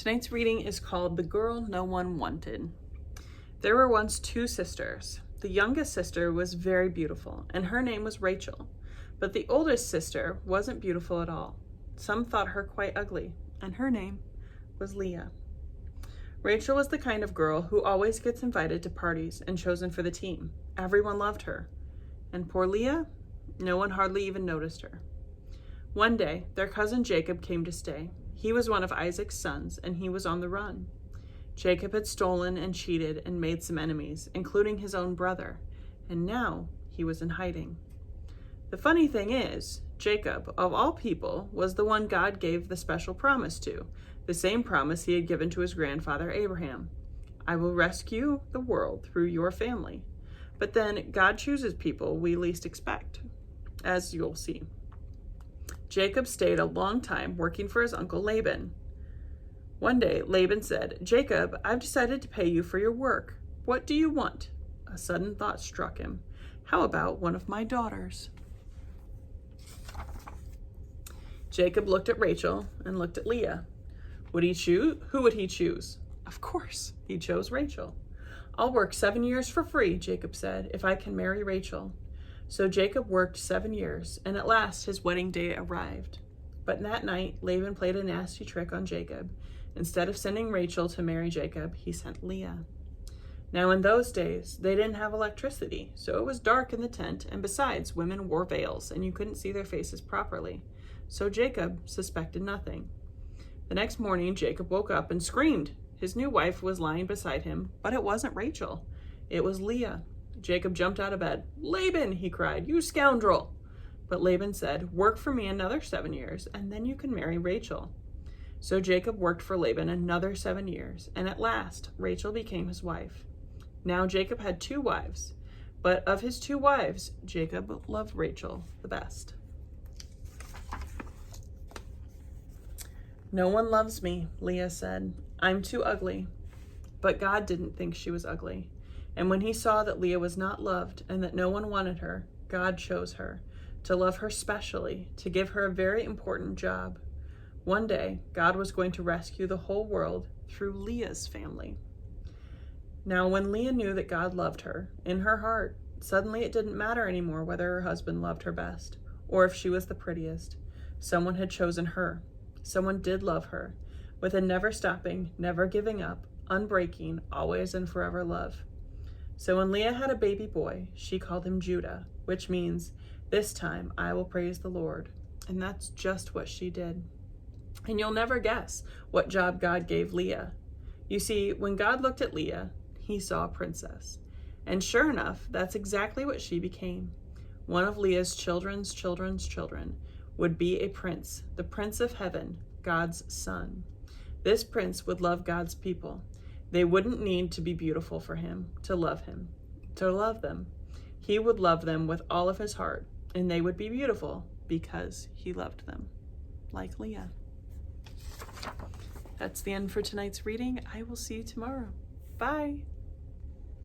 Tonight's reading is called The Girl No One Wanted. There were once two sisters. The youngest sister was very beautiful, and her name was Rachel. But the oldest sister wasn't beautiful at all. Some thought her quite ugly, and her name was Leah. Rachel was the kind of girl who always gets invited to parties and chosen for the team. Everyone loved her. And poor Leah, no one hardly even noticed her. One day, their cousin Jacob came to stay. He was one of Isaac's sons, and he was on the run. Jacob had stolen and cheated and made some enemies, including his own brother, and now he was in hiding. The funny thing is, Jacob, of all people, was the one God gave the special promise to, the same promise he had given to his grandfather Abraham. I will rescue the world through your family. But then God chooses people we least expect, as you'll see. Jacob stayed a long time working for his uncle Laban. One day, Laban said, "Jacob, I've decided to pay you for your work. What do you want?" A sudden thought struck him. How about one of my daughters? Jacob looked at Rachel and looked at Leah. Who would he choose? Of course, he chose Rachel. I'll work 7 years for free, Jacob said, if I can marry Rachel. So Jacob worked 7 years, and at last his wedding day arrived. But that night, Laban played a nasty trick on Jacob. Instead of sending Rachel to marry Jacob, he sent Leah. Now in those days, they didn't have electricity, so it was dark in the tent, and besides, women wore veils, and you couldn't see their faces properly. So Jacob suspected nothing. The next morning, Jacob woke up and screamed. His new wife was lying beside him, but it wasn't Rachel. It was Leah. Jacob jumped out of bed. "Laban," he cried, "you scoundrel!" But Laban said, "Work for me another 7 years, and then you can marry Rachel." So Jacob worked for Laban another 7 years, and at last Rachel became his wife. Now Jacob had 2 wives, but of his 2 wives, Jacob loved Rachel the best. "No one loves me," Leah said. "I'm too ugly." But God didn't think she was ugly. And when he saw that Leah was not loved and that no one wanted her, God chose her, to love her specially, to give her a very important job. One day, God was going to rescue the whole world through Leah's family. Now, when Leah knew that God loved her, in her heart, suddenly it didn't matter anymore whether her husband loved her best, or if she was the prettiest. Someone had chosen her. Someone did love her, with a never stopping, never giving up, unbreaking, always and forever love. So when Leah had a baby boy, she called him Judah, which means, "This time I will praise the Lord." And that's just what she did. And you'll never guess what job God gave Leah. You see, when God looked at Leah, he saw a princess. And sure enough, that's exactly what she became. One of Leah's children's children would be a prince, the Prince of Heaven, God's son. This prince would love God's people. They wouldn't need to be beautiful for him, to love them. He would love them with all of his heart, and they would be beautiful because he loved them, like Leah. That's the end for tonight's reading. I will see you tomorrow. Bye.